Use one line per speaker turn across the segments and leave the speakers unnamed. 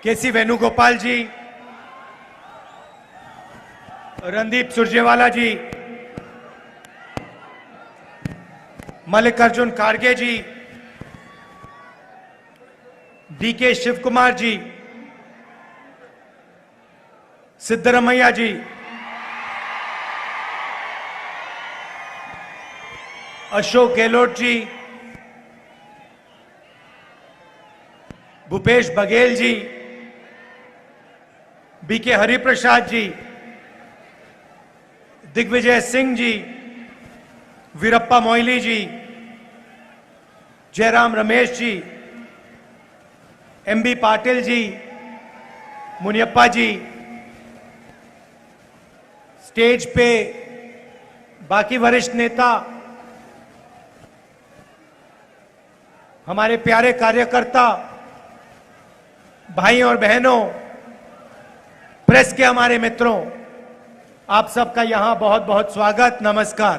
केसी वेणुगोपाल जी, रणदीप सुरजेवाला जी, मल्लिकार्जुन खड़गे जी, डीके शिव कुमार जी, सिद्धरमैया जी, अशोक गहलोत जी, भूपेश बघेल जी, बीके हरिप्रसाद जी, दिग्विजय सिंह जी, वीरप्पा मोइली जी, जयराम रमेश जी, एमबी पाटिल जी, मुनियप्पा जी, स्टेज पे बाकी वरिष्ठ नेता, हमारे प्यारे कार्यकर्ता, भाई और बहनों, प्रेस के हमारे मित्रों, आप सबका यहां बहुत बहुत स्वागत, नमस्कार।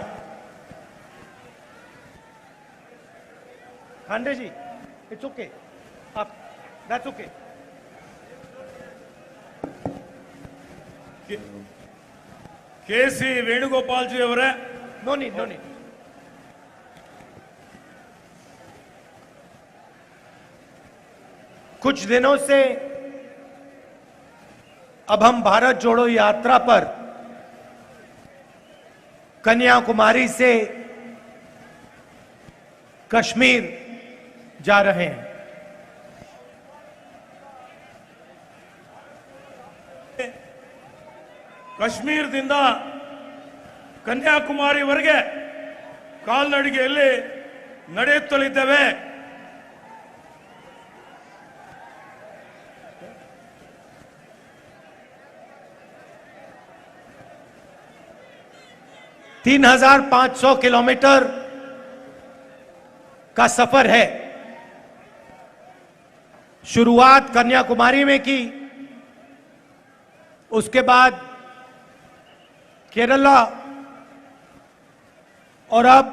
खांडे जी, इट्स ओके, आप दैट्स ओके।
केसी वेणुगोपाल जी ಅವರೇ,
नो नीड नो नीड। कुछ दिनों से अब हम भारत जोड़ो यात्रा पर कन्याकुमारी से कश्मीर जा रहे हैं।
ಕಾಶ್ಮೀರದಿಂದ ಕನ್ಯಾಕುಮಾರಿವರೆಗೆ ಕಾಲ್ನಡಿಗೆಯಲ್ಲಿ ನಡೆಯುತ್ತಲಿದ್ದೇವೆ।
तीन 3,500 किलोमीटर का सफर है। शुरुआत कन्याकुमारी में की, उसके बाद केरला और अब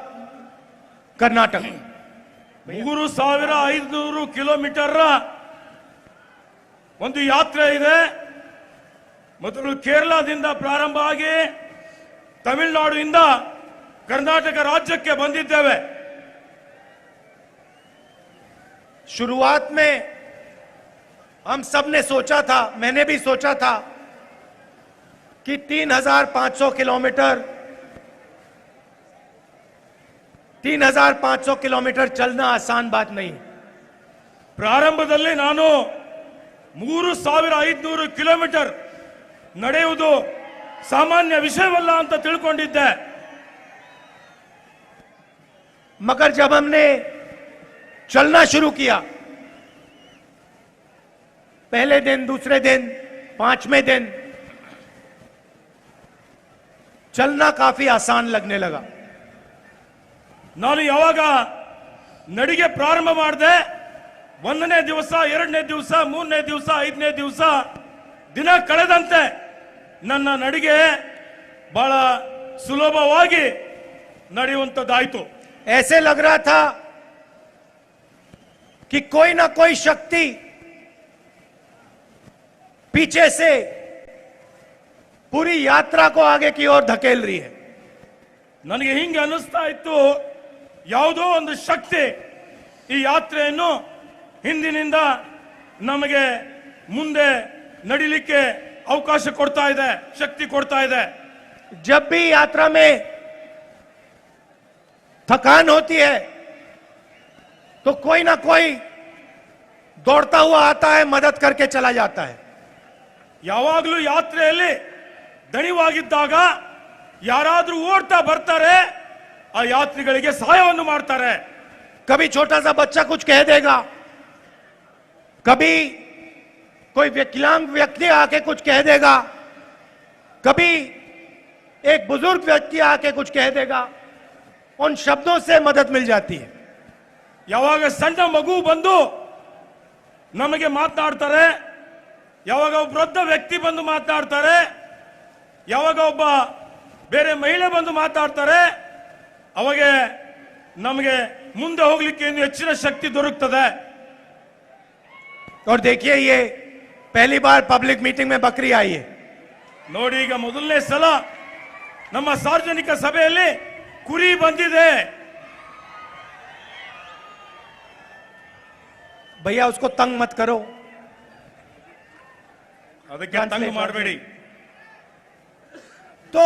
कर्नाटक।
3,500 ಕಿಲೋಮೀಟರ್ ಒಂದು ಯಾತ್ರೆ ಇದೆ। ಮೊದಲು ಕೇರಳದಿಂದ ಪ್ರಾರಂಭ ಆಗಿ ತಮಿಳುನಾಡಿನಿಂದ कर्नाटक राज्यಕ್ಕೆ ಬಂದಿದ್ದೇವೆ।
शुरुआत में हम सब ने सोचा था, मैंने भी सोचा था कि 3,500 किलोमीटर 3,500 किलोमीटर चलना आसान बात नहीं।
ಪ್ರಾರಂಭದಲ್ಲಿ ನಾನು 3,500 ಕಿಲೋಮೀಟರ್ ನಡೆಯುವುದು ಸಾಮಾನ್ಯ ವಿಷಯವಲ್ಲ ಅಂತ ತಿಳ್ಕೊಂಡಿದ್ದೆ।
मगर जब हमने चलना शुरू किया, पहले दिन, दूसरे दिन, 5वें दिन चलना काफी आसान लगने लगा।
ನಾನು ಯಾವಾಗ ನಡಿಗೆ ಪ್ರಾರಂಭ ಮಾಡಿದೆ, 1ನೇ ದಿವಸ, 2ನೇ ದಿವಸ, 3ನೇ ದಿವಸ, 5ನೇ ದಿವಸ ದಿನ ಕಳೆದಂತೆ ನನ್ನ ನಡಿಗೆ ಬಹಳ ಸುಲಭವಾಗಿ ನಡೆಯುವಂತದ್ದಾಯಿತು।
ऐसे लग रहा था कि कोई ना कोई शक्ति पीछे से पूरी यात्रा को आगे की ओर धकेल रही है।
ನನಗೆ ಹಿಂಗೆ ಅನಿಸ್ತಾ ಇತ್ತು, ಯಾವುದೋ ಒಂದು ಶಕ್ತಿ ಈ ಯಾತ್ರೆಯನ್ನು ಹಿಂದಿನಿಂದ ನಮಗೆ ಮುಂದೆ ನಡಿಲಿಕ್ಕೆ ಅವಕಾಶ ಕೊಡ್ತಾ ಇದೆ, ಶಕ್ತಿ ಕೊಡ್ತಾ ಇದೆ।
जब भी यात्रा में थकान होती है तो कोई ना कोई दौड़ता हुआ आता है, मदद करके चला जाता है।
ಯಾವಾಗಲೂ ಯಾತ್ರೆಯಲ್ಲಿ ದಣಿವಾಗಿದ್ದಾಗ ಯಾರಾದರೂ ಓಡ್ತಾ ಬರ್ತಾರೆ, ಆ ಯಾತ್ರಿಗಳಿಗೆ ಸಹಾಯವನ್ನು ಮಾಡ್ತಾರೆ।
कभी छोटा सा बच्चा कुछ कह देगा, कभी कोई विकलांग व्यक्ति आके कुछ कह देगा, कभी एक बुजुर्ग व्यक्ति आके कुछ कह देगा, उन शब्दों से मदद मिल जाती है।
ಯಾವಾಗ ಸಣ್ಣ ಮಗು ಬಂದು ನಮಗೆ ಮಾತನಾಡ್ತಾರೆ, ಯಾವಾಗ ಒಬ್ಬ ವೃದ್ಧ ವ್ಯಕ್ತಿ ಬಂದು ಮಾತನಾಡ್ತಾರೆ, ಯಾವಾಗ ಒಬ್ಬ ಬೇರೆ ಮಹಿಳೆ ಬಂದು ಮಾತಾಡ್ತಾರೆ, ಅವಾಗ ನಮಗೆ ಮುಂದೆ ಹೋಗ್ಲಿಕ್ಕೆ ಹೆಚ್ಚಿನ ಶಕ್ತಿ ದೊರಕುತ್ತದೆ।
और देखिए, ये पहली बार पब्लिक मीटिंग में बकरी आई है।
ನೋಡಿ ಈಗ ಮೊದಲನೇ ಸಲ ನಮ್ಮ ಸಾರ್ವಜನಿಕ ಸಭೆಯಲ್ಲಿ ಕುರಿ ಬಂದಿದೆ।
भैया उसको तंग मत करो,
ಅದಕ್ಕೆ ತಂಗ ಮಾಡಬೇಡಿ।
तो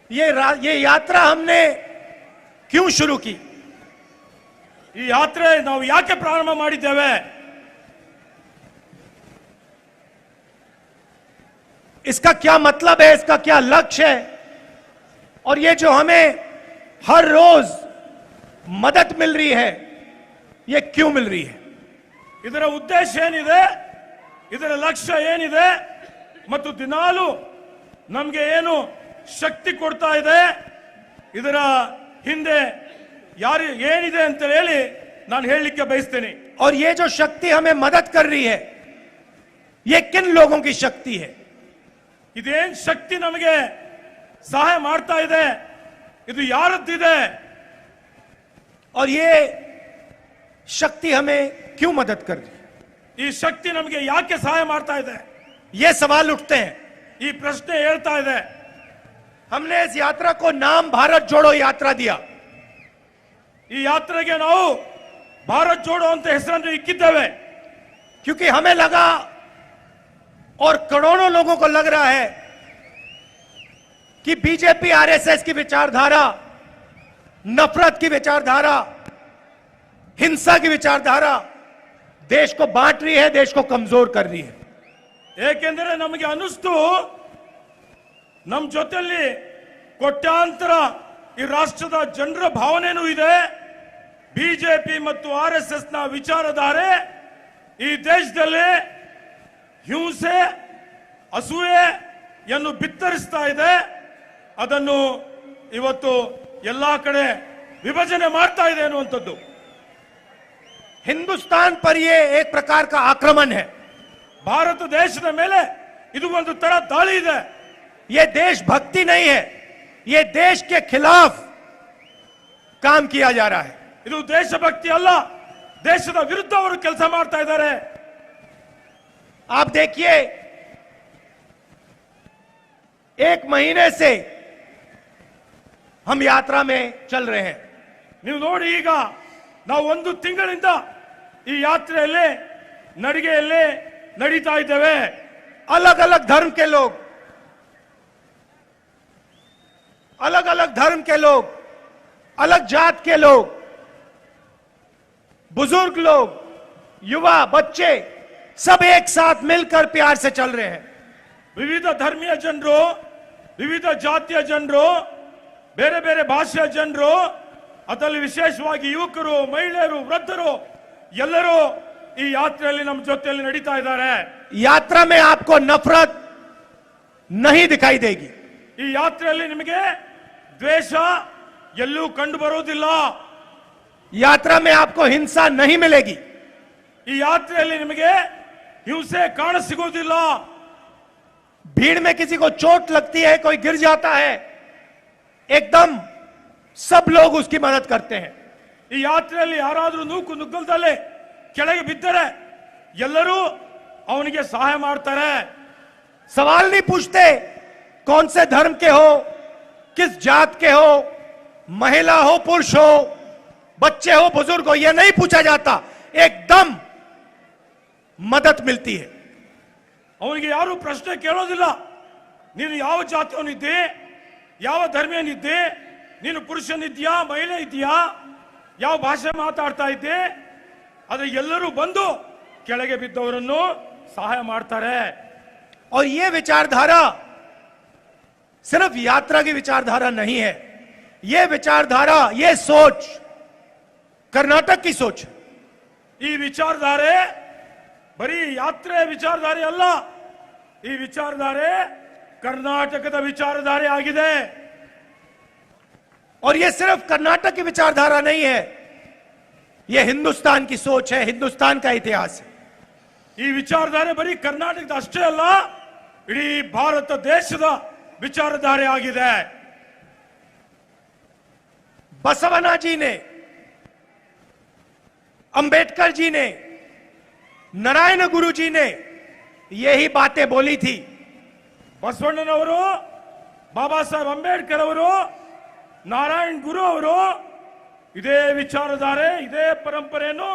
ये यात्रा हमने क्यों शुरू की?
ಈ ಯಾತ್ರೆ ನಾವು ಯಾಕೆ ಪ್ರಾರಂಭ ಮಾಡಿದ್ದೇವೆ?
इसका क्या मतलब है, इसका क्या लक्ष्य है, और ये जो हमें हर रोज मदद मिल रही है, ये क्यों मिल रही है?
ಇದರ ಉದ್ದೇಶ ಏನಿದೆ, ಇದರ ಲಕ್ಷ್ಯ ಏನಿದೆ ಮತ್ತು ದಿನಾಲು ನಮಗೆ ಏನು ಶಕ್ತಿ ಕೊಡ್ತಾ ಇದೆ, ಇದರ ಹಿಂದೆ ಯಾರು ಏನಿದೆ ಅಂತ ಹೇಳಿ ನಾನು ಹೇಳಲಿಕ್ಕೆ ಬಯಸ್ತೇನೆ।
और ये जो शक्ति हमें मदद कर रही है, ये किन लोगों की शक्ति है?
ಇದೇನ್ ಶಕ್ತಿ ನಮಗೆ ಸಹಾಯ ಮಾಡ್ತಾ ಇದೆ, ಇದು ಯಾರದ್ದಿದೆ?
और ये शक्ति हमें क्यों मदद कर रही है?
ಈ ಶಕ್ತಿ ನಮಗೆ ಯಾಕೆ ಸಹಾಯ ಮಾಡ್ತಾ ಇದೆ?
ये सवाल उठते हैं।
ಈ ಪ್ರಶ್ನೆ ಹೇಳ್ತಾ ಇದೆ।
हमने इस यात्रा को नाम भारत जोड़ो यात्रा दिया।
ಈ ಯಾತ್ರೆಗೆ ನಾವು ಭಾರತ್ ಜೋಡೋ ಅಂತ ಹೆಸರನ್ನು ಇಕ್ಕಿದ್ದೇವೆ।
क्योंकि हमें लगा और करोड़ों लोगों को लग रहा है कि बीजेपी आरएसएस की विचारधारा, नफरत की विचारधारा, हिंसा की विचारधारा देश को बांट रही है, देश को कमजोर कर रही है।
ಏಕೆಂದರೆ ನಮಗೆ ಅನಿಸ್ತು ನಮ್ಮ ಜೊತೆಯಲ್ಲಿ ಕೋಟ್ಯಾಂತರ ಈ ರಾಷ್ಟ್ರದ ಜನರ ಭಾವನೆನೂ ಇದೆ। ಬಿಜೆಪಿ ಮತ್ತು ಆರ್ಎಸ್ಎಸ್ ನ ವಿಚಾರಧಾರೆ ಈ ದೇಶದಲ್ಲಿ ಹಿಂಸೆ, ಅಸೂಯೆಯನ್ನು ಬಿತ್ತರಿಸ್ತಾ ಇದೆ। ಅದನ್ನು ಇವತ್ತು ಎಲ್ಲಾ ಕಡೆ ವಿಭಜನೆ ಮಾಡ್ತಾ ಇದೆ ಅನ್ನುವಂಥದ್ದು।
हिंदुस्तान पर यह एक प्रकार का आक्रमण है।
ಭಾರತ ದೇಶದ ಮೇಲೆ ಇದು ಒಂದು ತರ ದಾಳಿ ಇದೆ।
यह देशभक्ति नहीं है, यह देश के खिलाफ काम किया जा रहा है।
ಇದು ದೇಶಭಕ್ತಿ ಅಲ್ಲ, ದೇಶದ ವಿರುದ್ಧ ಅವರು ಕೆಲಸ ಮಾಡ್ತಾ ಇದ್ದಾರೆ।
आप देखिए, एक महीने से हम यात्रा में चल रहे हैं।
ನೀವು ನೋಡಿ, ಈಗ ನಾವು ಒಂದು ತಿಂಗಳಿಂದ ಈ ಯಾತ್ರೆಯಲ್ಲಿ ನಡಿಗೆಯಲ್ಲಿ ನಡೀತಾ ಇದ್ದೇವೆ।
अलग अलग धर्म के लोग, अलग अलग धर्म के लोग, अलग जात के लोग, बुजुर्ग लोग, युवा, बच्चे, सब एक साथ मिलकर प्यार से चल रहे हैं।
ವಿವಿಧ ಧರ್ಮೀಯ ಜನರು, ವಿವಿಧ ಜಾತಿಯ ಜನರು, ಬೇರೆ ಬೇರೆ ಭಾಷೆಯ ಜನರು, ಅದರಲ್ಲಿ ವಿಶೇಷವಾಗಿ ಯುವಕರು, ಮಹಿಳೆಯರು, ವೃದ್ಧರು ಎಲ್ಲರೂ ಈ ಯಾತ್ರೆಯಲ್ಲಿ ನಮ್ಮ ಜೊತೆಯಲ್ಲಿ ನಡೀತಾ ಇದ್ದಾರೆ।
यात्रा में आपको नफरत नहीं दिखाई देगी।
ಈ ಯಾತ್ರೆಯಲ್ಲಿ ನಿಮಗೆ ದ್ವೇಷ ಎಲ್ಲೂ ಕಂಡು ಬರುವುದಿಲ್ಲ।
यात्रा में आपको हिंसा नहीं मिलेगी।
ಈ ಯಾತ್ರೆಯಲ್ಲಿ ನಿಮಗೆ ಹಿಂಸೆ ಕಾಣಸಿಗುವುದಿಲ್ಲ।
भीड़ में किसी को चोट लगती है, कोई गिर जाता है, एकदम सब लोग उसकी मदद करते हैं।
ಈ ಯಾತ್ರೆಯಲ್ಲಿ ಯಾರಾದರೂ ನೂಕು ನುಗ್ಗಲ್ದಲ್ಲೇ ಕೆಳಗೆ ಬಿದ್ದರೆ ಎಲ್ಲರೂ ಅವನಿಗೆ ಸಹಾಯ ಮಾಡ್ತಾರೆ।
सवाल नहीं पूछते कौन से धर्म के हो, किस जात के हो, महिला हो, पुरुष हो, बच्चे हो, बुजुर्ग हो, यह नहीं पूछा जाता। एकदम मदद मिलती है।
ಅವನಿಗೆ ಯಾರು ಪ್ರಶ್ನೆ ಕೇಳೋದಿಲ್ಲ, ನೀನು ಯಾವ ಜಾತಿಯವನಿದ್ದೆ, ಯಾವ ಧರ್ಮೀಯನಿದ್ದೆ, ನೀನು ಪುರುಷನಿದ್ಯಾ, ಮಹಿಳೆ ಇದೆಯಾ, ಯಾವ ಭಾಷೆ ಮಾತಾಡ್ತಾ ಇದ್ದೆ, ಆದ್ರೆ ಎಲ್ಲರೂ ಬಂದು ಕೆಳಗೆ ಬಿದ್ದವರನ್ನು ಸಹಾಯ ಮಾಡ್ತಾರೆ।
और यह विचारधारा सिर्फ यात्रा की विचारधारा नहीं है, यह विचारधारा, यह सोच कर्नाटक की सोच है।
ಈ ವಿಚಾರಧಾರೆ ಬರೀ ಯಾತ್ರೆ ವಿಚಾರಧಾರೆ ಅಲ್ಲ, ಈ ವಿಚಾರಧಾರೆ ಕರ್ನಾಟಕದ ವಿಚಾರಧಾರೆ ಆಗಿದೆ।
और यह सिर्फ कर्नाटक की विचारधारा नहीं है, यह हिंदुस्तान की सोच है, हिंदुस्तान का इतिहास है।
ಈ ವಿಚಾರಧಾರೆ ಬರೀ ಕರ್ನಾಟಕದ ಅಷ್ಟೇ ಅಲ್ಲ, ಇಡೀ ಭಾರತ ದೇಶದ ವಿಚಾರಧಾರೆ ಆಗಿದೆ।
बसवना जी ने, अंबेडकर जी ने, नारायण गुरु जी ने यही बातें बोली थी।
ಬಸವಣ್ಣನವರು, ಬಾಬಾ ಸಾಹೇಬ್ ಅಂಬೇಡ್ಕರ್ ಅವರು, ನಾರಾಯಣ್ ಗುರು ಅವರು ಇದೇ ವಿಚಾರಧಾರೆ, ಇದೇ ಪರಂಪರೆಯನ್ನು,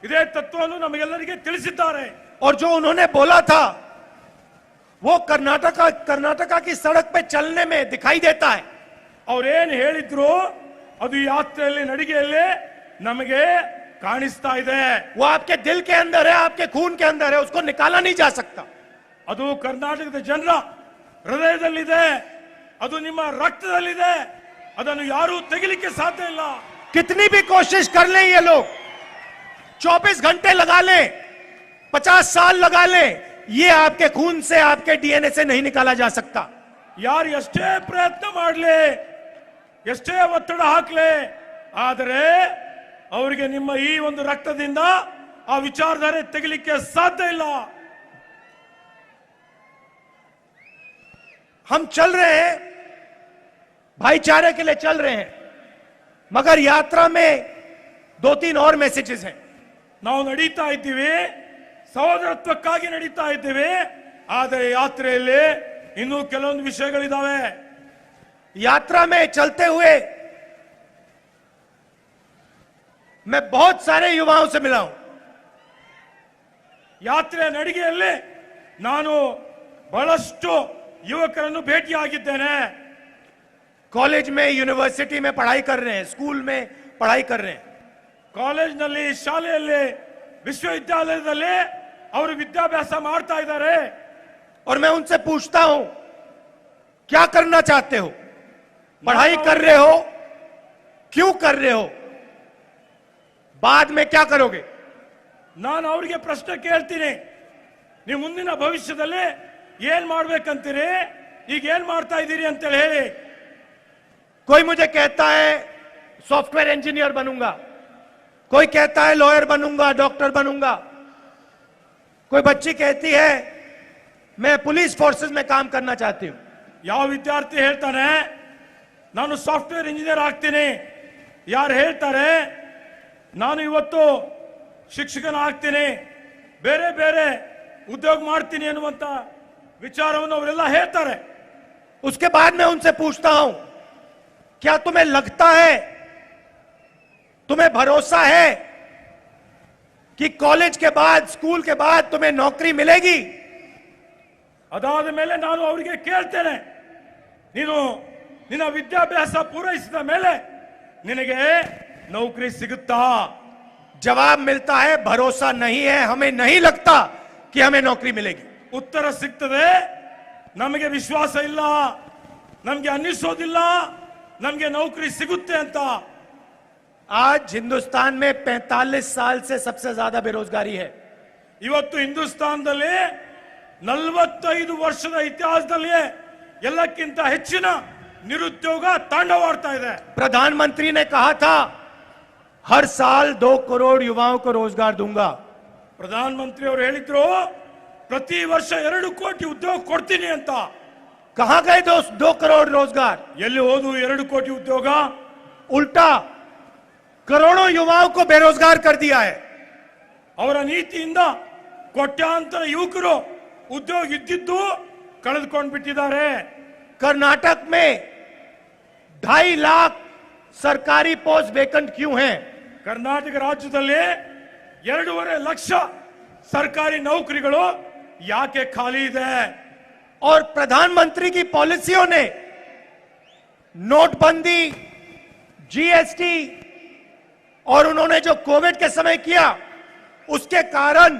ಇದೇ ತತ್ವವನ್ನು ನಮಗೆಲ್ಲರಿಗೆ ತಿಳಿಸಿದ್ದಾರೆ।
और जो उन्होंने बोला था वो कर्नाटका की सड़क पे चलने में दिखाई देता है।
ಅವರೇನು ಹೇಳಿದ್ರು ಅದು ಯಾತ್ರೆಯಲ್ಲಿ, ನಡಿಗೆಯಲ್ಲಿ ನಮಗೆ ಕಾಣಿಸ್ತಾ ಇದೆ।
वो आपके दिल के अंदर है, आपके खून के अंदर है, उसको निकाला नहीं जा सकता।
ಅದು ಕರ್ನಾಟಕದ ಜನರ ಹೃದಯದಲ್ಲಿದೆ, ಅದು ನಿಮ್ಮ ರಕ್ತದಲ್ಲಿದೆ, ಅದನ್ನು ಯಾರೂ ತೆಗಿಲಿಕ್ಕೆ ಸಾಧ್ಯ ಇಲ್ಲ।
कितनी भी कोशिश कर लें ये लोग, 24 घंटे लगा लें, 50 साल लगा लें, ये आपके खून से, आपके डीएनए से नहीं निकाला जा सकता।
ಯಾರು ಎಷ್ಟೇ ಪ್ರಯತ್ನ ಮಾಡಲಿ, ಎಷ್ಟೇ ಒತ್ತಡ ಹಾಕಲಿ, ಆದರೆ ಅವರಿಗೆ ನಿಮ್ಮ ಈ ಒಂದು ರಕ್ತದಿಂದ ಆ ವಿಚಾರಧಾರೆ ತೆಗಿಲಿಕ್ಕೆ ಸಾಧ್ಯ ಇಲ್ಲ।
हम चल रहे हैं, भाईचारे के लिए चल रहे हैं, मगर यात्रा में 2-3 और मैसेजेस हैं।
ನಾವು ನಡೀತಾ ಇದ್ದೀವಿ, ಸಹೋದರತ್ವಕ್ಕಾಗಿ ನಡೀತಾ ಇದ್ದೀವಿ, ಆದರೆ ಯಾತ್ರೆಯಲ್ಲಿ ಇನ್ನೂ ಕೆಲವೊಂದು ವಿಷಯಗಳಿದಾವೆ।
यात्रा में चलते हुए मैं बहुत सारे युवाओं से मिला हूं।
ಯಾತ್ರೆ ನಡಿಗೆಯಲ್ಲಿ ನಾನು ಬಹಳಷ್ಟು ಯುವಕರನ್ನು ಭೇಟಿಯಾಗಿದ್ದೇನೆ।
कॉलेज में, यूनिवर्सिटी में पढ़ाई कर रहे हैं, स्कूल में पढ़ाई कर रहे हैं।
ಕಾಲೇಜ್ನಲ್ಲಿ, ಶಾಲೆಯಲ್ಲಿ, ವಿಶ್ವವಿದ್ಯಾಲಯದಲ್ಲಿ ಅವರು ವಿದ್ಯಾಭ್ಯಾಸ ಮಾಡ್ತಾ ಇದ್ದಾರೆ।
और मैं उनसे पूछता हूं, क्या करना चाहते हो? पढ़ाई कर रहे हो, क्यों कर रहे हो, बाद में क्या करोगे?
ನಾನು ಅವರಿಗೆ ಪ್ರಶ್ನೆ ಕೇಳ್ತೀನಿ, ನೀವು ಮುಂದಿನ ಭವಿಷ್ಯದಲ್ಲಿ ಏನ್ ಮಾಡ್ಬೇಕಂತೀರಿ, ಈಗ ಏನ್ ಮಾಡ್ತಾ ಇದ್ದೀರಿ ಅಂತೇಳಿ ಹೇಳಿ।
कोई मुझे कहता है सॉफ्टवेयर इंजीनियर बनूंगा, कोई कहता है लॉयर बनूंगा, डॉक्टर बनूंगा, कोई बच्ची कहती है मैं पुलिस फोर्सेस में काम करना चाहती हूं।
ಯಾವ ವಿದ್ಯಾರ್ಥಿ ಹೇಳ್ತಾನೆ ನಾನು ಸಾಫ್ಟ್ವೇರ್ ಇಂಜಿನಿಯರ್ ಆಗ್ತೀನಿ, ಯಾರು ಹೇಳ್ತಾರೆ ನಾನು ಇವತ್ತು ಶಿಕ್ಷಕನ ಆಗ್ತೀನಿ, ಬೇರೆ ಬೇರೆ ಉದ್ಯೋಗ ಮಾಡ್ತೀನಿ ಅನ್ನುವಂತ ವಿಚಾರವನ್ನು ಅವರೆಲ್ಲ ಹೇಳ್ತಾರೆ।
उसके बाद मैं उनसे पूछता हूं, क्या तुम्हें लगता है, तुम्हें भरोसा है कि कॉलेज के बाद, स्कूल के बाद तुम्हें नौकरी मिलेगी?
ಅದಾದ ಮೇಲೆ ನಾನು ಅವರಿಗೆ ಕೇಳ್ತೇನೆ, ನೀನು ನಿನ್ನ ವಿದ್ಯಾಭ್ಯಾಸ ಪೂರೈಸಿದ ಮೇಲೆ ನಿನಗೆ ನೌಕರಿ ಸಿಗುತ್ತಾ?
जवाब मिलता है भरोसा नहीं है, हमें नहीं लगता कि हमें नौकरी मिलेगी।
ಉತ್ತರ ಸಿಗ್ತದೆ, ನಮಗೆ ವಿಶ್ವಾಸ ಇಲ್ಲ, ನಮಗೆ ಅನ್ನಿಸೋದಿಲ್ಲ ನಮಗೆ ನೌಕರಿ ಸಿಗುತ್ತೆ ಅಂತ।
आज हिंदुस्तान में 45 साल से सबसे ज्यादा बेरोजगारी है।
ಇವತ್ತು ಹಿಂದೂಸ್ತಾನದಲ್ಲಿ 45 ವರ್ಷದ ಇತಿಹಾಸದಲ್ಲಿ ಎಲ್ಲಕ್ಕಿಂತ ಹೆಚ್ಚಿನ ನಿರುದ್ಯೋಗ ತಾಂಡವಾಡ್ತಾ ಇದೆ।
प्रधानमंत्री ने कहा था हर साल 2 करोड़ युवाओं को रोजगार दूंगा।
ಪ್ರಧಾನಮಂತ್ರಿ ಅವರು ಹೇಳಿದ್ರು ಪ್ರತಿ ವರ್ಷ 2 ಕೋಟಿ ಉದ್ಯೋಗ ಕೊಡ್ತೀನಿ ಅಂತ।
कहां गए 2 करोड़ रोजगार?
ಎಲ್ಲಿ ಹೋದು 2 ಕೋಟಿ ಉದ್ಯೋಗ?
उल्टा करोड़ों युवाओं को बेरोजगार कर दिया है।
ಅವರ ನೀತಿಯಿಂದ ಕೋಟ್ಯಾಂತರ ಯುವಕರು ಉದ್ಯೋಗ ಇದ್ದಿದ್ದು ಕಳೆದುಕೊಂಡು ಬಿಟ್ಟಿದ್ದಾರೆ।
कर्नाटक में 2.5 लाख सरकारी पोस्ट वेकेंट क्यों हैं?
ಕರ್ನಾಟಕ ರಾಜ್ಯದಲ್ಲಿ 2.5 ಲಕ್ಷ ಸರ್ಕಾರಿ ನೌಕರಿಗಳು ಯಾಕೆ ಖಾಲಿ ಇದೆ?
और प्रधानमंत्री की पॉलिसियों ने, नोटबंदी, जीएसटी और उन्होंने जो कोविड के समय किया, उसके कारण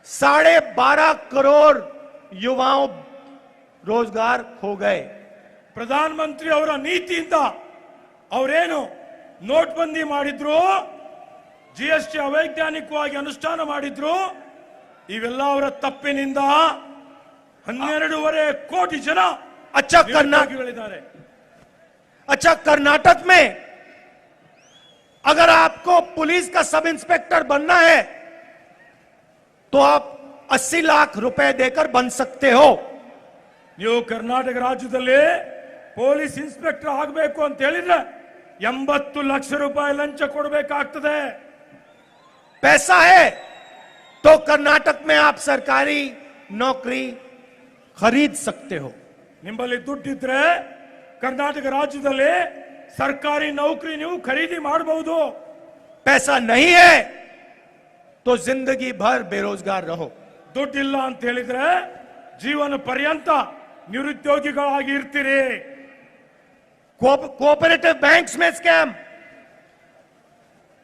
12.5 करोड़ युवाओं रोजगार खो गए।
ಪ್ರಧಾನಮಂತ್ರಿ ಅವರ ನೀತಿಯಿಂದ ಅವರೇನು ನೋಟ್ಬಂದಿ ಮಾಡಿದ್ರು, ಜಿಎಸ್ಟಿ ಅವೈಜ್ಞಾನಿಕವಾಗಿ ಅನುಷ್ಠಾನ ಮಾಡಿದ್ರು, ಇವೆಲ್ಲ ಅವರ ತಪ್ಪಿನಿಂದ 12.5 ಕೋಟಿ ಜನ
अच्छा कर्नाटक में अगर आपको पुलिस का सब इंस्पेक्टर बनना है तो आप 80 लाख रुपए देकर बन सकते हो।
ನೀವು ಕರ್ನಾಟಕ ರಾಜ್ಯದಲ್ಲಿ ಪೊಲೀಸ್ ಇನ್ಸ್ಪೆಕ್ಟರ್ ಆಗಬೇಕು ಅಂತ ಹೇಳಿದ್ರೆ 80 ಲಕ್ಷ ರೂಪಾಯಿ ಲಂಚ ಕೊಡಬೇಕಾಗ್ತದೆ।
पैसा है, तो कर्नाटक में आप सरकारी नौकरी खरीद सकते हो।
ನಿಮ್ಮಲ್ಲಿ ದುಡ್ಡಿದ್ರೆ ಕರ್ನಾಟಕ ರಾಜ್ಯದಲ್ಲಿ ಸರ್ಕಾರಿ ನೌಕರಿ ನೀವು ಖರೀದಿ ಮಾಡಬಹುದು।
पैसा नहीं है तो जिंदगी भर बेरोजगार रहो।
ದುಡ್ಡಿಲ್ಲ ಅಂತ ಹೇಳಿದ್ರೆ ಜೀವನ ಪರ್ಯಂತ ನಿರುದ್ಯೋಗಿಗಳಾಗಿ ಇರ್ತೀರಿ।
कोऑपरेटिव बैंक्स में स्कैम,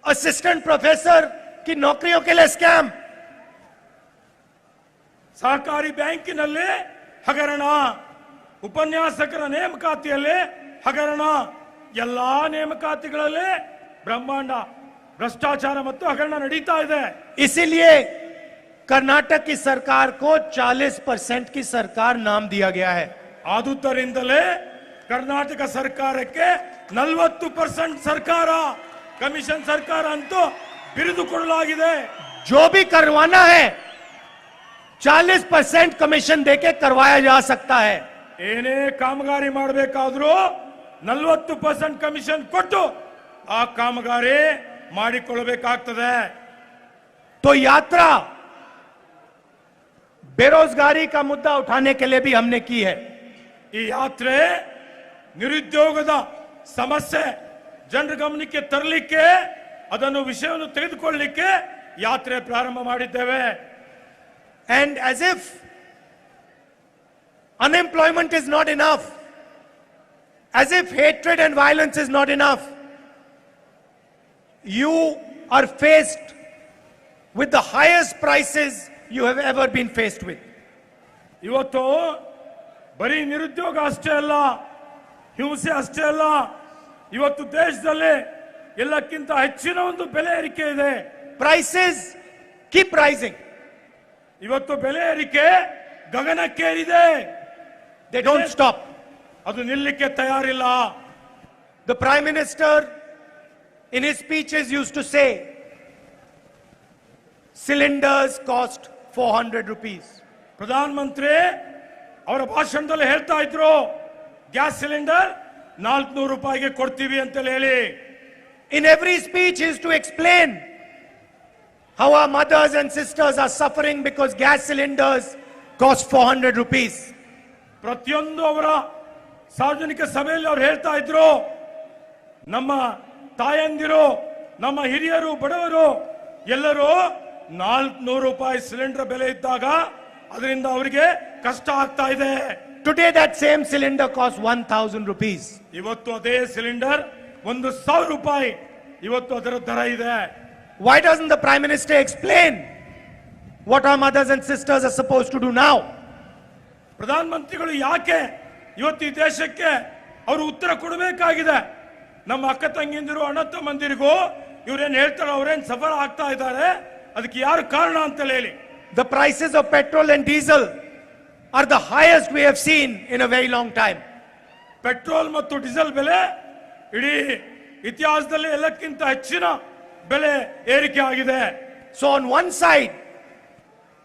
असिस्टेंट प्रोफेसर की नौकरियों के लिए स्कैम,
ಸಹಕಾರಿ ಬ್ಯಾಂಕಿನಲ್ಲಿ ಹಗರಣ, ಉಪನ್ಯಾಸಕರ ನೇಮಕಾತಿಯಲ್ಲಿ ಹಗರಣ, ಎಲ್ಲಾ ನೇಮಕಾತಿಗಳಲ್ಲಿ ಬ್ರಹ್ಮಾಂಡ ಭ್ರಷ್ಟಾಚಾರ ಮತ್ತು ಹಗರಣ ನಡೀತಾ ಇದೆ।
इसीलिए कर्नाटक की सरकार को 40% की सरकार नाम दिया गया है।
ಆದುದರಿಂದಲೇ ಕರ್ನಾಟಕ ಸರ್ಕಾರಕ್ಕೆ 40% ಸರ್ಕಾರ, ಕಮಿಷನ್ ಸರ್ಕಾರ ಅಂತೂ ಬಿರುದು ಕೊಡಲಾಗಿದೆ।
जो भी करवाना है 40% कमीशन देके करवाया जा सकता है।
ಏನೇ ಕಾಮಗಾರಿ ಮಾಡಬೇಕಾದ್ರೂ 40% ಕಮಿಷನ್ ಕೊಟ್ಟು ಆ ಕಾಮಗಾರಿ ಮಾಡಿಕೊಳ್ಳಬೇಕಾಗ್ತದೆ।
तो यात्रा बेरोजगारी का मुद्दा उठाने के लिए भी हमने की है।
ಈ ಯಾತ್ರೆ ನಿರುದ್ಯೋಗದ ಸಮಸ್ಯೆ ಜನರ ಗಮನಕ್ಕೆ ತರಲಿಕ್ಕೆ, ಅದನ್ನು ವಿಷಯವನ್ನು ತೆಗೆದುಕೊಳ್ಳಲಿಕ್ಕೆ ಯಾತ್ರೆ ಪ್ರಾರಂಭ ಮಾಡಿದ್ದೇವೆ।
And as if unemployment is not enough, as if hatred and violence is not enough, you are faced with the highest prices you have ever been faced with.
ಇವತ್ತು ಬರೀ ನಿರುದ್ಯೋಗ ಅಷ್ಟೇ ಅಲ್ಲ, ಹಿಂಸೆ ಅಷ್ಟೇ ಅಲ್ಲ, ಇವತ್ತು ದೇಶದಲ್ಲಿ ಎಲ್ಲಕ್ಕಿಂತ ಹೆಚ್ಚಿನ ಒಂದು ಬೆಲೆ ಏರಿಕೆ ಇದೆ।
Prices keep rising.
ಇವತ್ತು ಬೆಲೆ ಏರಿಕೆ ಗಗನಕ್ಕೇರಿದೆ,
They don't stop.
ಅದು ನಿಲ್ಲಕ್ಕೆ ತಯಾರಿಲ್ಲ।
The Prime Minister in his speeches used to say, cylinders cost 400 rupees.
Pradhan Mantri ಅವರ ಭಾಷಣದಲ್ಲಿ ಹೇಳ್ತಾ ಇದ್ರು, ಗ್ಯಾಸ್ ಸಿಲಿಂಡರ್ 400 ರೂಪಾಯಿಗೆ ಕೊಡ್ತೀವಿ ಅಂತ ಹೇಳಿ।
In every speech he used to explain how our mothers and sisters are suffering because gas cylinders cost 400 rupees.
ಪ್ರತಿಯೊಂದು ಅವರ ಸಾರ್ವಜನಿಕ ಸಭೆಯಲ್ಲಿ ಅವರು ಹೇಳ್ತಾ ಇದ್ರು, ನಮ್ಮ ತಾಯಂದಿರು, ನಮ್ಮ ಹಿರಿಯರು, ಬಡವರು ಎಲ್ಲರೂ 400 ರೂಪಾಯಿ ಸಿಲಿಂಡರ್ ಬೆಲೆ ಇದ್ದಾಗ ಅದರಿಂದ ಅವರಿಗೆ ಕಷ್ಟ ಆಗ್ತಾ ಇದೆ।
Today that same cylinder costs 1000 rupees.
ಇವತ್ತು ಅದೇ ಸಿಲಿಂಡರ್ 1000 ರೂಪಾಯಿ ಇವತ್ತು ಅದರ ದರ ಇದೆ।
Why doesn't the Prime Minister explain what our mothers and sisters are supposed to do now?
ಪ್ರಧಾನ ಮಂತ್ರಿಗಳು ಯಾಕೆ ಇವತ್ತು ಈ ದೇಶಕ್ಕೆ ಅವರು ಉತ್ತರ ಕೊಡಬೇಕಾಗಿದೆ? ನಮ್ಮ ಅಕ್ಕ ತಂಗಿಂದಿರು, ಅಣ್ಣ ತಮ್ಮಂದಿರಿಗೂ ಇವ್ರೇನ್ ಹೇಳ್ತಾರೆ, ಅವ್ರೇನ್ ಸಫರ್ ಆಗ್ತಾ ಇದ್ದಾರೆ, ಅದಕ್ಕೆ ಯಾರು ಕಾರಣ ಅಂತ ಹೇಳಿ।
The prices of petrol and diesel are the highest we have seen in a very long time.
Petrol ಮತ್ತು ಡೀಸೆಲ್ ಬೆಲೆ ಇಡೀ ಇತಿಹಾಸದಲ್ಲಿ ಎಲ್ಲಕ್ಕಿಂತ ಹೆಚ್ಚಿನ ಬೆಲೆ ಏರಿಕೆ ಆಗಿದೆ।
So on one side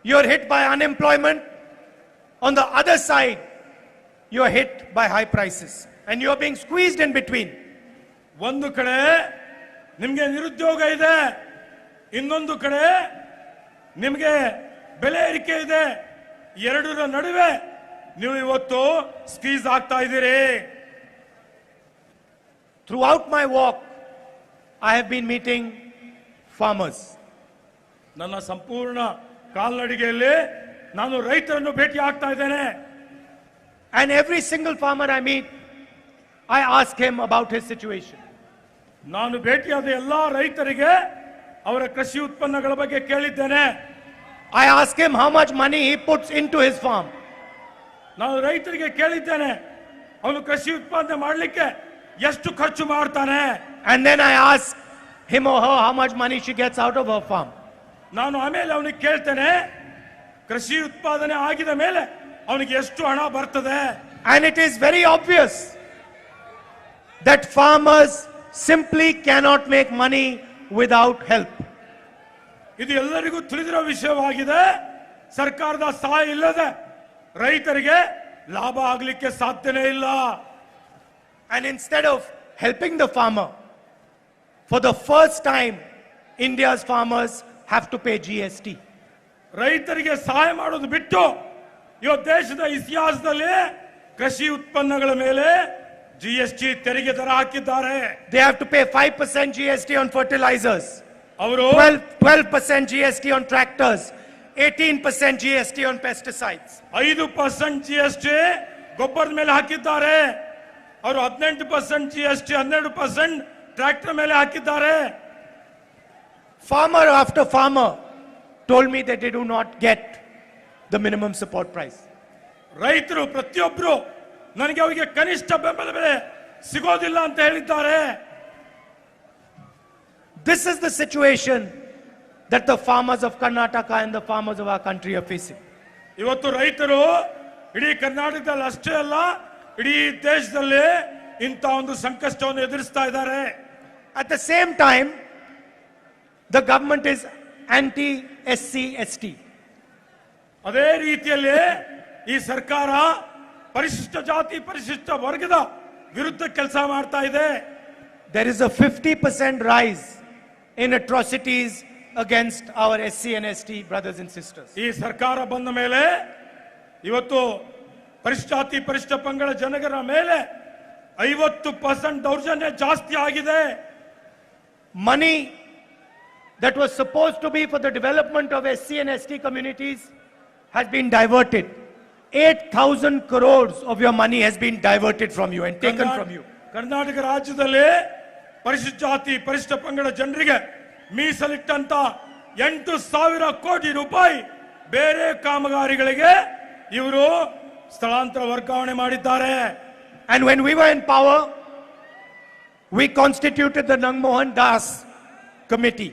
you're hit by unemployment, on the other side you're hit by high prices and you're being squeezed in between.
ಒಂದು ಕಡೆ ನಿಮಗೆ ನಿರುದ್ಯೋಗ ಇದೆ, ಇನ್ನೊಂದು ಕಡೆ ನಿಮಗೆ ಬೆಲೆ ಏರಿಕೆ ಇದೆ, ಎರಡರ ನಡುವೆ ನೀವು ಇವತ್ತು ಸ್ಕ್ವೀಸ್ ಆಗ್ತಾ ಇದ್ದೀರಿ।
Throughout my walk I have been meeting farmers.
ನನ್ನ ಸಂಪೂರ್ಣ ಕಾಲ್ನಡಿಗೆಯಲ್ಲಿ ನಾನು ರೈತರನ್ನು ಭೇಟಿ ಆಗ್ತಾ ಇದ್ದೇನೆ।
And every single farmer I meet, I ask him about his situation.
ನಾನು ಭೇಟಿಯಾದ ಎಲ್ಲಾ ರೈತರಿಗೆ ಅವರ ಕೃಷಿ ಉತ್ಪನ್ನಗಳ ಬಗ್ಗೆ ಕೇಳಿದ್ದೇನೆ।
I ask him how much money he puts into his farm.
ನಾನು ರೈತರಿಗೆ ಕೇಳಿದ್ದೇನೆ, ಅವನು ಕೃಷಿ ಉತ್ಪಾದನೆ ಮಾಡಲಿಕ್ಕೆ ಎಷ್ಟು ಖರ್ಚು ಮಾಡ್ತಾನೆ।
And then I ask him or her how much money she gets out of her farm.
ನಾನು ಆಮೇಲೆ ಅವನಿಗೆ ಕೇಳ್ತೇನೆ, ಕೃಷಿ ಉತ್ಪಾದನೆ ಆಗಿದ ಮೇಲೆ ಅವನಿಗೆ ಎಷ್ಟು ಹಣ ಬರ್ತದೆ।
And it is very obvious that farmers simply cannot make money without help.
ಇದು ಎಲ್ಲರಿಗೂ ತಿಳಿದಿರೋ ವಿಷಯವಾಗಿದೆ। ಸರ್ಕಾರದ ಸಹಾಯ ಇಲ್ಲದೆ ರೈತರಿಗೆ ಲಾಭ ಆಗಲಿಕ್ಕೆ ಸಾಧ್ಯನೇ ಇಲ್ಲ।
And instead of helping the farmer, for the first time India's farmers have to pay GST.
ರೈತರಿಗೆ ಸಹಾಯ ಮಾಡೋದು ಬಿಟ್ಟು ಇವತ್ತು ದೇಶದ ಇತಿಹಾಸದಲ್ಲಿ ಕೃಷಿ ಉತ್ಪನ್ನಗಳ ಮೇಲೆ ಜಿಎಸ್ಟಿ ತೆರಿಗೆ ದರ ಹಾಕಿದ್ದಾರೆ.
They have to pay 5% GST on fertilizers,
ಅವರು
12% GST on tractors, 18% GST on pesticides.
5% GST ಗೊಬ್ಬರದ ಮೇಲೆ ಹಾಕಿದ್ದಾರೆ. ಅವರು 18% ಜಿಎಸ್ಟಿ 12% ಟ್ರ್ಯಾಕ್ಟರ್ ಮೇಲೆ ಹಾಕಿದ್ದಾರೆ.
Farmer after farmer told me that they do not get the minimum support price.
ರೈತರು ಪ್ರತಿಯೊಬ್ಬರು ನನಗೆ ಅವರಿಗೆ ಕನಿಷ್ಠ ಬೆಂಬಲ ಬೆಲೆ ಸಿಗೋದಿಲ್ಲ ಅಂತ ಹೇಳಿದ್ದಾರೆ.
This is the situation that the farmers of Karnataka and the farmers of our country are facing.
ಇವತ್ತು ರೈತರು ಇಡೀ ಕರ್ನಾಟಕದಲ್ಲಿ ಅಷ್ಟೇ ಅಲ್ಲ, ಇಡೀ ದೇಶದಲ್ಲಿ ಇಂಥ ಒಂದು ಸಂಕಷ್ಟವನ್ನು ಎದುರಿಸ್ತಾ ಇದ್ದಾರೆ.
At the same time, the government is anti-SC, ST.
ಅದೇ ರೀತಿಯಲ್ಲಿ ಈ ಸರ್ಕಾರ ಪರಿಶಿಷ್ಟ ಜಾತಿ ಪರಿಶಿಷ್ಟ ವರ್ಗದ ವಿರುದ್ಧ ಕೆಲಸ ಮಾಡ್ತಾ ಇದೆ.
There is a 50% rise in atrocities against our SC and ST brothers and sisters.
ಈ ಸರ್ಕಾರ ಬಂದ ಮೇಲೆ ಇವತ್ತು ಪರಿಶಿಷ್ಟ ಜಾತಿ ಪರಿಶಿಷ್ಟ ಪಂಗಡ ಜನರ ಮೇಲೆ 50% ದೌರ್ಜನ್ಯ ಜಾಸ್ತಿ ಆಗಿದೆ.
Money that was supposed to be for the development of SC and ST communities has been diverted. 8,000 crores of your money has been diverted from you and taken from you.
Karnataka ರಾಜ್ಯದಲ್ಲಿ ಪರಿಶಿಷ್ಟ ಜಾತಿ ಪರಿಶಿಷ್ಟ ಪಂಗಡ ಜನರಿಗೆ ಮೀಸಲಿಟ್ಟಂತ 8,000 ಕೋಟಿ ರೂಪಾಯಿ ಬೇರೆ ಕಾಮಗಾರಿಗಳಿಗೆ ಇವರು ಸ್ಥಳಾಂತರ ವರ್ಗಾವಣೆ ಮಾಡಿದ್ದಾರೆ.
And when we were in power, we constituted the Nangmohan Das committee.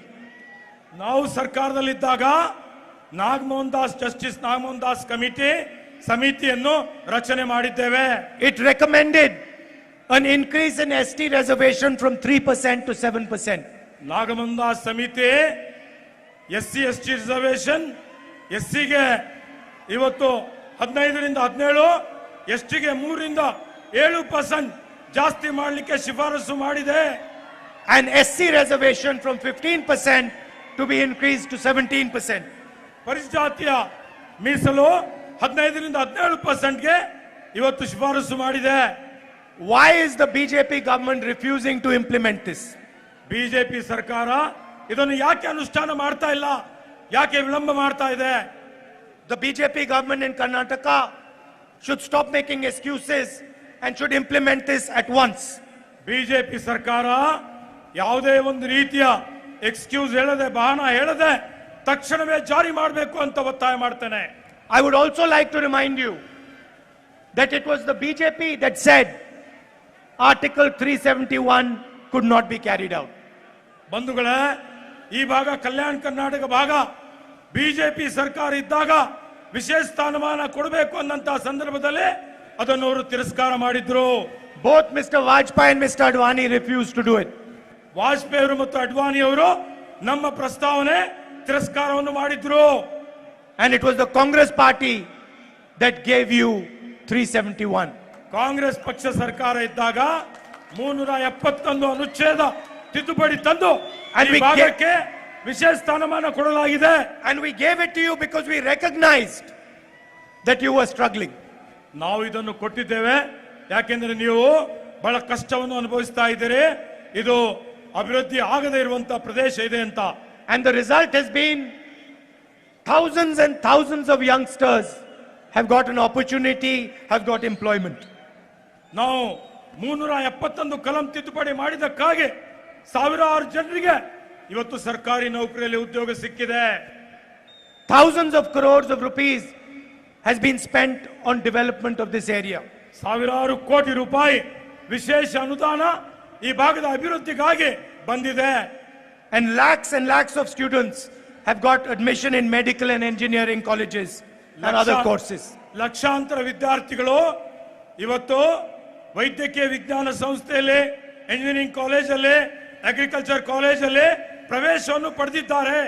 ನಾವು ಸರ್ಕಾರದಲ್ಲಿದ್ದಾಗ ನಾಗಮೋಹನ್ ದಾಸ್ ಜಸ್ಟಿಸ್ ನಾಗಮೋಹನ್ ದಾಸ್ ಸಮಿತಿಯನ್ನು ರಚನೆ ಮಾಡಿದ್ದೇವೆ.
It recommended an increase in ST reservation from 3% to 7%.
Nagamohan Das ಸಮಿತಿ SC ST ರಿಸರ್ವೇಶನ್ SCಗೆ ಇವತ್ತು 15ರಿಂದ 17, STಗೆ 3ರಿಂದ 7% ಜಾಸ್ತಿ ಮಾಡಲಿಕ್ಕೆ ಶಿಫಾರಸು ಮಾಡಿದೆ.
And SC reservation from 15% to be increased to 17%.
ಪರಿಶಿಷ್ಟ ಜಾತಿಯ ಮೀಸಲು 15ರಿಂದ 17%ಗೆ ಇವತ್ತು ಶಿಫಾರಸು ಮಾಡಿದೆ.
Why is the BJP government refusing to implement this?
BJP ಸರ್ಕಾರ ಇದನ್ನು ಯಾಕೆ ಅನುಷ್ಠಾನ ಮಾಡ್ತಾ ಇಲ್ಲ, ಯಾಕೆ ವಿಳಂಬ ಮಾಡ್ತಾ ಇದೆ?
The BJP government in Karnataka should stop making excuses and should implement this at once.
BJP ಸರ್ಕಾರ ಯಾವುದೇ ಒಂದು ರೀತಿಯ ಎಕ್ಸ್ಕ್ಯೂಸ್ ಹೇಳದೆ ಬಹಾನ ಹೇಳದೆ ತಕ್ಷಣವೇ ಜಾರಿ ಮಾಡಬೇಕು ಅಂತ ಒತ್ತಾಯ ಮಾಡ್ತೇನೆ.
I would also like to remind you that it was the BJP that said Article 371 could not be carried out.
ಬಂಧುಗಳೇ, ಈ ಭಾಗ ಕಲ್ಯಾಣ ಕರ್ನಾಟಕ ಭಾಗ ಬಿಜೆಪಿ ಸರ್ಕಾರ ಇದ್ದಾಗ ವಿಶೇಷ ಸ್ಥಾನಮಾನ ಕೊಡಬೇಕು ಅನ್ನಂತ ಸಂದರ್ಭದಲ್ಲಿ ಅದನ್ನು ಅವರು ತಿರಸ್ಕಾರ ಮಾಡಿದ್ರು.
Both Mr. Vajpayee and Mr. Advani refused to do it.
Vajpayee ಅವರು ಮತ್ತು ಅಡ್ವಾಣಿ ಅವರು ನಮ್ಮ ಪ್ರಸ್ತಾವನೆ ತಿರಸ್ಕಾರವನ್ನು ಮಾಡಿದ್ರು.
And it was the Congress party that gave you 371.
Congress ಪಕ್ಷ ಸರ್ಕಾರ ಇದ್ದಾಗ 371 ಅನುಚ್ಛೇದ ತಿದ್ದುಪಡಿ ತಂದು ಈ ಭಾಗಕ್ಕೆ ವಿಶೇಷ ಸ್ಥಾನಮಾನ ಕೊಡಲಾಗಿದೆ.
And we gave it to you because we recognized that you were struggling.
ನಾವು ಇದನ್ನು ಕೊಟ್ಟಿದ್ದೇವೆ ಯಾಕೆಂದ್ರೆ ನೀವು ಬಹಳ ಕಷ್ಟವನ್ನು ಅನುಭವಿಸ್ತಾ ಇದ್ದೀರಿ, ಇದು ಅಭಿವೃದ್ಧಿ ಆಗದೇ ಇರುವಂತಹ ಪ್ರದೇಶ ಇದೆ ಅಂತ.
And the result has been thousands and thousands of youngsters have got an opportunity, have got employment.
ನಾವು 371 ಕಲಂ ತಿದ್ದುಪಡಿ ಮಾಡಿದಕ್ಕಾಗಿ ಸಾವಿರಾರು ಜನರಿಗೆ ಇವತ್ತು ಸರ್ಕಾರಿ ನೌಕರಿಯಲ್ಲಿ ಉದ್ಯೋಗ ಸಿಕ್ಕಿದೆ.
Thousands of crores of rupees has been spent on development of this area.
ಸಾವಿರಾರು ಕೋಟಿ ರೂಪಾಯಿ ವಿಶೇಷ ಅನುದಾನ ಈ ಭಾಗದ ಅಭಿವೃದ್ಧಿಗಾಗಿ ಬಂದಿದೆ.
And lakhs of students have got admission in medical and engineering colleges and other courses.
ಲಕ್ಷಾಂತರ ವಿದ್ಯಾರ್ಥಿಗಳು ಇವತ್ತು ವೈದ್ಯಕೀಯ ವಿಜ್ಞಾನ ಸಂಸ್ಥೆಯಲ್ಲಿ, ಎಂಜಿನಿಯರಿಂಗ್ ಕಾಲೇಜಲ್ಲಿ, ಅಗ್ರಿಕಲ್ಚರ್ ಕಾಲೇಜಲ್ಲಿ ಪ್ರವೇಶವನ್ನು ಪಡೆದಿದ್ದಾರೆ.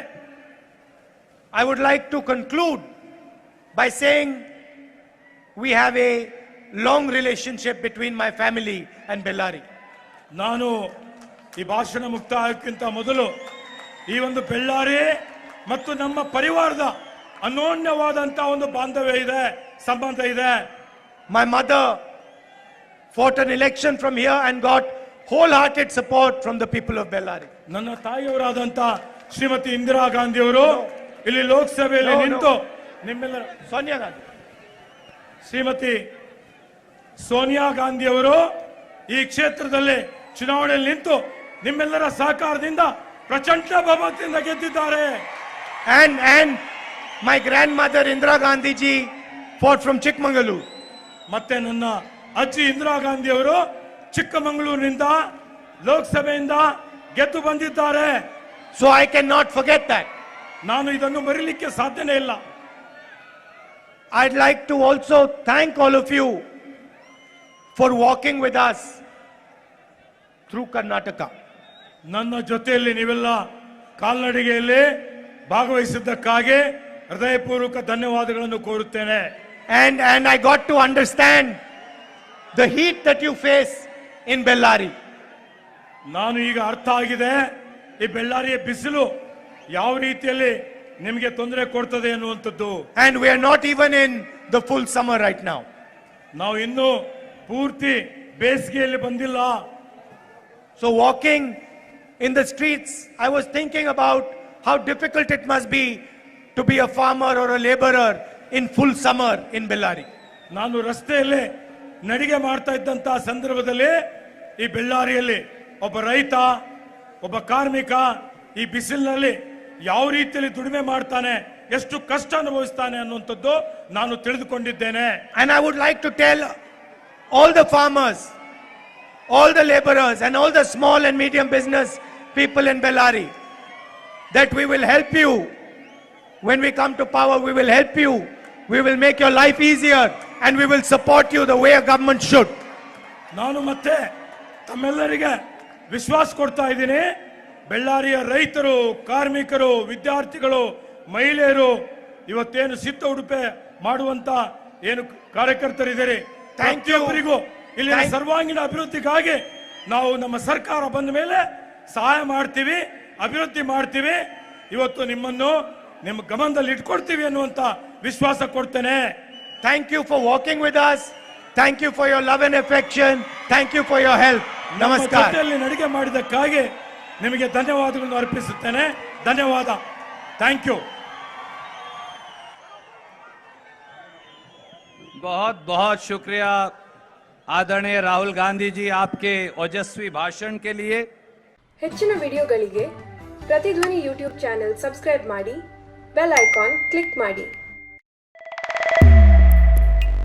I would like to conclude by saying we have a long relationship between my family and Bellary.
ನಾನು ಈ ಭಾಷಣ ಮುಕ್ತಾಯಕ್ಕಿಂತ ಮೊದಲು ಈ ಒಂದು ಬೆಳ್ಳಾರಿ ಮತ್ತು ನಮ್ಮ ಪರಿವಾರದ ಅನ್ಯೋನ್ಯವಾದಂತ ಒಂದು ಬಾಂಧವ್ಯ ಇದೆ, ಸಂಬಂಧ ಇದೆ.
My mother fought an election from here and got wholehearted support from the people of Bellary.
ನನ್ನ ತಾಯಿಯವರಾದಂತ ಶ್ರೀಮತಿ ಇಂದಿರಾ ಗಾಂಧಿ ಅವರು ಇಲ್ಲಿ ಲೋಕಸಭೆಯಲ್ಲಿ
No, no.
ನಿಂತು ನಿಮ್ಮೆಲ್ಲರ
Sonia Gandhi.
ಶ್ರೀಮತಿ ಸೋನಿಯಾ ಗಾಂಧಿ ಅವರು ಈ ಕ್ಷೇತ್ರದಲ್ಲಿ ಚುನಾವಣೆಯಲ್ಲಿ ನಿಂತು ನಿಮ್ಮೆಲ್ಲರ ಸಹಕಾರದಿಂದ ಪ್ರಚಂಡ ಬಹುಮತದಿಂದ ಗೆದ್ದಿದ್ದಾರೆ.
And my grandmother Indira Gandhi ji fought from Chikmagalur.
ಮತ್ತೆ ನನ್ನ ಅಜ್ಜಿ ಇಂದಿರಾ ಗಾಂಧಿ ಅವರು ಚಿಕ್ಕಮಗಳೂರಿನಿಂದ ಲೋಕಸಭೆಯಿಂದ ಗೆದ್ದು ಬಂದಿದ್ದಾರೆ.
So I cannot forget that.
ನಾನು ಇದನ್ನು ಮರೀಲಿಕ್ಕೆ ಸಾಧ್ಯನೇ ಇಲ್ಲ.
I'd like to also thank all of you for walking with us through Karnataka.
ನನ್ನ ಜೊತೆಯಲ್ಲಿ ನೀವೆಲ್ಲ ಕಾಲ್ನಡಿಗೆಯಲ್ಲಿ ಭಾಗವಹಿಸಿದ್ದಕ್ಕಾಗಿ ಹೃದಯಪೂರ್ವಕ ಧನ್ಯವಾದಗಳನ್ನು ಕೋರುತ್ತೇನೆ.
And I got to understand the heat that you face in Bellary.
ನಾನು ಈಗ ಅರ್ಥ ಆಗಿದೆ ಈ ಬೆಳ್ಳಾರಿಯ ಬಿಸಿಲು ಯಾವ ರೀತಿಯಲ್ಲಿ ನಿಮಗೆ ತೊಂದರೆ ಕೊಡ್ತದೆ ಅನ್ನುವಂಥದ್ದು.
And we are not even in the full summer right now.
ನಾವು ಇನ್ನೂ ಪೂರ್ತಿ ಬೇಸಿಗೆಯಲ್ಲಿ ಬಂದಿಲ್ಲ.
So walking in the streets, I was thinking about how difficult it must be to be a farmer or a laborer in full summer in Bellary.
ನಾನು ರಸ್ತೆಯಲ್ಲಿ ನಡಿಗೆ ಮಾಡ್ತಾ ಇದ್ದಂತಹ ಸಂದರ್ಭದಲ್ಲಿ ಈ ಬೆಳ್ಳಾರಿಯಲ್ಲಿ ಒಬ್ಬ ರೈತ, ಒಬ್ಬ ಕಾರ್ಮಿಕ ಈ ಬಿಸಿಲಿನಲ್ಲಿ ಯಾವ ರೀತಿಯಲ್ಲಿ ದುಡಿಮೆ ಮಾಡ್ತಾನೆ, ಎಷ್ಟು ಕಷ್ಟ ಅನುಭವಿಸ್ತಾನೆ ಅನ್ನುವಂಥದ್ದು ನಾನು ತಿಳಿದುಕೊಂಡಿದ್ದೇನೆ.
And I would like to tell all the farmers, all the laborers and all the small and medium business people in Bellary that we will help you. When we come to power, we will help you. We will make your life easier and we will support you the way a government should.
ನಾನು ಮತ್ತೆ ತಮ್ಮೆಲ್ಲರಿಗೆ ವಿಶ್ವಾಸ ಕೊಡ್ತಾ ಇದ್ದೀನಿ. ಬೆಳ್ಳಾರಿಯ ರೈತರು, ಕಾರ್ಮಿಕರು, ವಿದ್ಯಾರ್ಥಿಗಳು, ಮಹಿಳೆಯರು, ಇವತ್ತೇನು ಸಿದ್ಧ ಉಡುಪೆ ಮಾಡುವಂತ ಏನು ಕಾರ್ಯಕರ್ತರಿದ್ದೀರಿ, ಪ್ರತಿಯೊಬ್ಬರಿಗೂ ಇಲ್ಲಿನ ಸರ್ವಾಂಗೀಣ ಅಭಿವೃದ್ಧಿಗಾಗಿ ನಾವು ನಮ್ಮ ಸರ್ಕಾರ ಬಂದ ಮೇಲೆ ಸಹಾಯ ಮಾಡ್ತೀವಿ, ಅಭಿವೃದ್ಧಿ ಮಾಡ್ತೀವಿ. ಇವತ್ತು ನಿಮ್ಮನ್ನು ನಿಮ್ಮ ಗಮನದಲ್ಲಿ ಇಟ್ಕೊಡ್ತೀವಿ ಅನ್ನುವಂತ ವಿಶ್ವಾಸ ಕೊಡ್ತೇನೆ.
Thank you for walking with us. Thank you for your love and affection. Thank you for your help.
ನಮ್ಮ
Namaskar.
ಜೊತೆಯಲ್ಲಿ ನಡಿಗೆ ಮಾಡಿದ್ದಕ್ಕಾಗಿ ನಿಮಗೆ ಧನ್ಯವಾದಗಳನ್ನು ಅರ್ಪಿಸುತ್ತೇನೆ. ಧನ್ಯವಾದ. Thank you.
बहुत बहुत शुक्रिया आदरणीय राहुल गांधी जी आपके ओजस्वी भाषण के लिए.
ಹೆಚ್ಚಿನ ವಿಡಿಯೋಗಳಿಗೆ ಪ್ರತಿಧ್ವನಿ ಯೂಟ್ಯೂಬ್ ಚಾನೆಲ್ ಸಬ್ಸ್ಕ್ರೈಬ್ ಮಾಡಿ, ಬೆಲ್ ಐಕಾನ್ ಕ್ಲಿಕ್ ಮಾಡಿ.